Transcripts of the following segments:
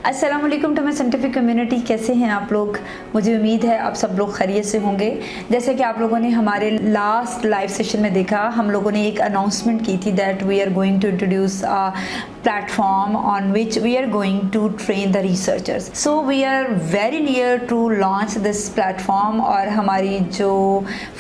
अस्सलाम वालेकुम to my scientific community. कैसे हैं आप लोग? मुझे उम्मीद है आप सब लोग खैरियत से होंगे। जैसे कि आप लोगों ने हमारे लास्ट लाइव सेशन में देखा, हम लोगों ने एक अनाउंसमेंट की थी that we are going to introduce platform on which we are going to train the researchers. So we are very near to launch this platform और हमारी जो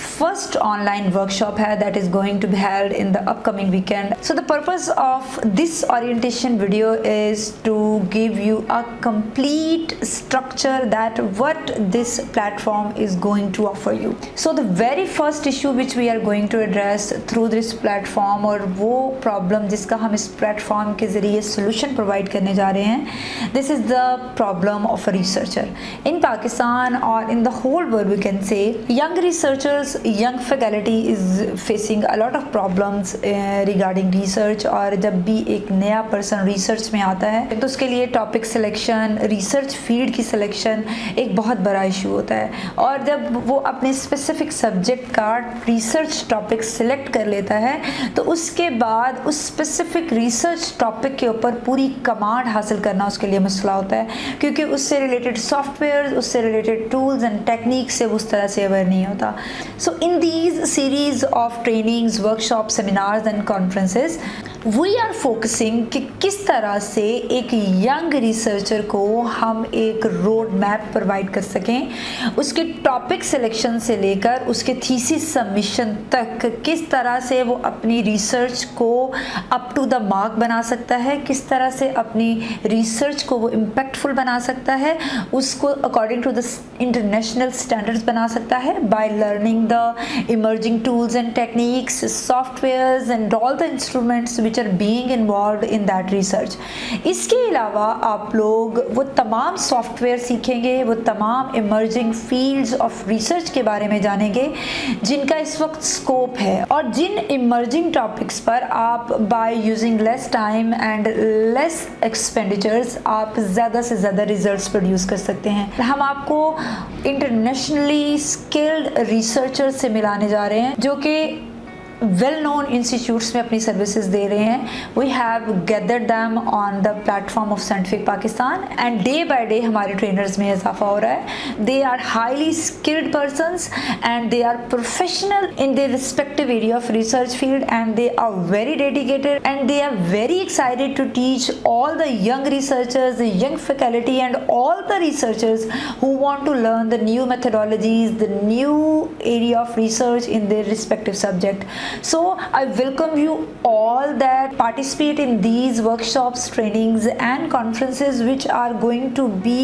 first online workshop है that is going to be held in the upcoming weekend. So the purpose of this orientation video is to give you a complete structure that what this platform is going to offer you. So the very first issue which we are going to address through this platform और वो problem जिसका हम इस platform के जरिए solution provide करने जा रहे हैं, this is the problem of a researcher in Pakistan और in the whole world. We can say young researchers, young faculty is facing a lot of problems regarding research. और जब भी एक नया पर्सन रिसर्च में आता है तो उसके लिए टॉपिक सिलेक्शन, रिसर्च फील्ड की सिलेक्शन एक बहुत बड़ा इशू होता है। और जब वो अपने स्पेसिफिक सब्जेक्ट का रिसर्च टॉपिक सिलेक्ट कर लेता है तो उसके बाद उस स्पेसिफिक रिसर्च टॉपिक के ऊपर पूरी कमांड हासिल करना उसके लिए मसला होता है, क्योंकि उससे रिलेटेड सॉफ्टवेयर, उससे रिलेटेड टूल्स एंड टेक्निक्स से उस तरह से अवेयर नहीं होता। So in these series of trainings, workshop, seminars and conferences we are focusing कि किस तरह से एक यंग रिसर्चर को हम एक रोड मैप प्रोवाइड कर सकें, उसके टॉपिक सिलेक्शन से लेकर उसके थीसिस सबमिशन तक किस तरह से वो अपनी रिसर्च को अप टू द मार्क बना सकता है, किस तरह से अपनी रिसर्च को वो इम्पैक्टफुल बना सकता है, उसको according to the international standards बना सकता है by learning the emerging tools and techniques, softwares and all the instruments which are being involved in that research. इसके अलावा आप लोग वो तमाम सॉफ्टवेयर सीखेंगे, वो तमाम इमर्जिंग फील्ड्स ऑफ रिसर्च के बारे में जानेंगे जिनका इस वक्त स्कोप है और जिन इमर्जिंग टॉपिक्स पर आप by using less time and less expenditures आप ज़्यादा से ज़्यादा रिजल्ट्स प्रोड्यूस कर सकते हैं। हम आपको इंटरनेशनली स्किल्ड रिसर्चर से मिलाने जा रहे हैं जो कि वेल नोन इंस्टीट्यूट्स में अपनी सर्विसेज दे रहे हैं। We have gathered them on the platform of scientific Pakistan and day by day हमारे ट्रेनर्स में इजाफा हो रहा है। They are highly skilled persons and they are professional in their respective area of research field and they are very dedicated and they are very excited to teach all the young researchers, the young faculty and all the researchers who want to learn the new methodologies, the new area of research in their respective subject. So I welcome you all that participate in these workshops, trainings and conferences which are going to be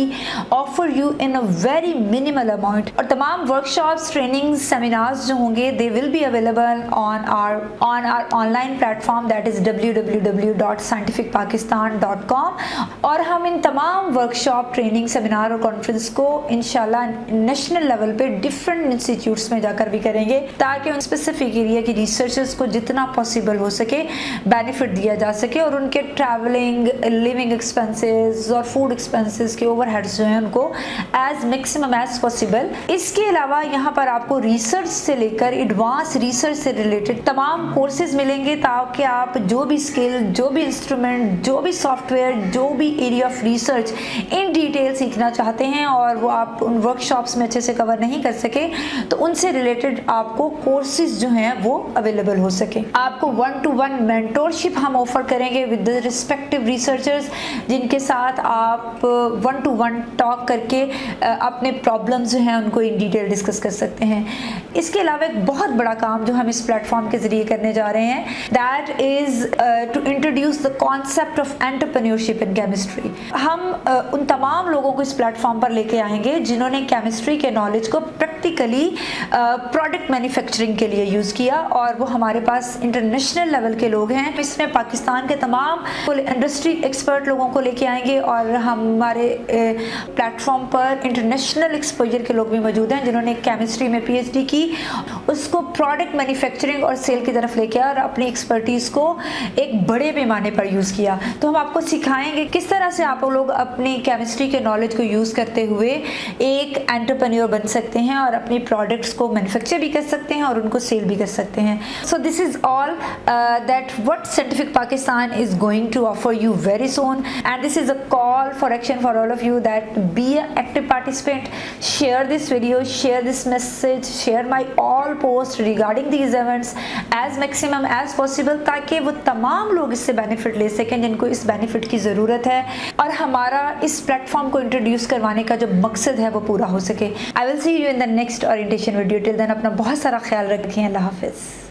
offer you in a very minimal amount. और तमाम workshops, trainings, seminars जो होंगे they will be available on our online platform that is www.scientificpakistan.com। और हम इन तमाम workshop, training, seminar और conference को इंशाल्लाह नेशनल लेवल पे डिफरेंट इंस्टीट्यूट्स में जाकर भी करेंगे ताकि उन स्पेसिफिक एरिया की रिसर्चर्स को जितना पॉसिबल हो सके बेनिफिट दिया जा सके और उनके ट्रैवलिंग, लिविंग एक्सपेंसेस और फूड एक्सपेंसेस के ओवरहेड्स जो हैं उनको एज मैक्सिमम एज पॉसिबल। इसके अलावा यहाँ पर आपको रिसर्च से लेकर एडवांस रिसर्च से रिलेटेड तमाम कोर्सेज मिलेंगे ताकि आप जो भी स्किल, जो भी इंस्ट्रूमेंट, जो भी सॉफ्टवेयर, जो भी area of research in detail सीखना चाहते हैं और वो आप उन वर्कशॉप्स में अच्छे से कवर नहीं कर सके तो उनसे रिलेटेड आपको कोर्सेज जो हैं वो अवेलेबल हो सके। आपको 1-to-1 मेंटोरशिप हम ऑफर करेंगे विद द रिस्पेक्टिव रिसर्चर्स जिनके साथ आप 1-to-1 टॉक करके अपने प्रॉब्लम्स जो हैं उनको इन डिटेल डिस्कस कर सकते हैं। इसके अलावा एक बहुत बड़ा काम जो हम इस प्लेटफॉर्म के जरिए करने जा रहे हैं that is to introduce the concept of entrepreneurship in chemistry. हम उन तमाम लोगों को इस प्लेटफॉर्म पर लेके आएंगे जिन्होंने केमिस्ट्री के नॉलेज को प्रैक्टिकली प्रोडक्ट मैन्युफैक्चरिंग के लिए यूज़ किया और वो हमारे पास इंटरनेशनल लेवल के लोग हैं। इसमें पाकिस्तान के तमाम इंडस्ट्री एक्सपर्ट लोगों को लेके आएंगे और हमारे प्लेटफॉर्म पर इंटरनेशनल एक्सपोजर के लोग भी मौजूद हैं जिन्होंने केमिस्ट्री में PhD की, उसको प्रोडक्ट मैन्युफैक्चरिंग और सेल की तरफ लेके आया और अपनी एक्सपर्टीज़ को एक बड़े पैमाने पर यूज़ किया। तो हम आपको सिखाएंगे किस तरह से आप लोग अपनी केमिस्ट्री के नॉलेज को यूज़ करते हुए एक एंटरप्रेन्योर बन सकते हैं और अपनी प्रोडक्ट्स को मैन्युफैक्चर भी कर सकते हैं और उनको सेल भी कर सकते हैं। So this is all that what Scientific Pakistan is going to offer you very soon, and this is a call for action for all of you that be an active participant, share this video, share this message, share my all posts regarding these events as maximum as possible, ताकि वो तमाम लोग इससे benefit ले सकें जिनको इस benefit की ज़रूरत है और हमारा इस प्लेटफॉर्म को इंट्रोड्यूस करवाने का जो मकसद है वो पूरा हो सके। I will see you in the next orientation video. Till then अपना बहुत सारा ख्याल रखें। अल्लाह हाफिज़।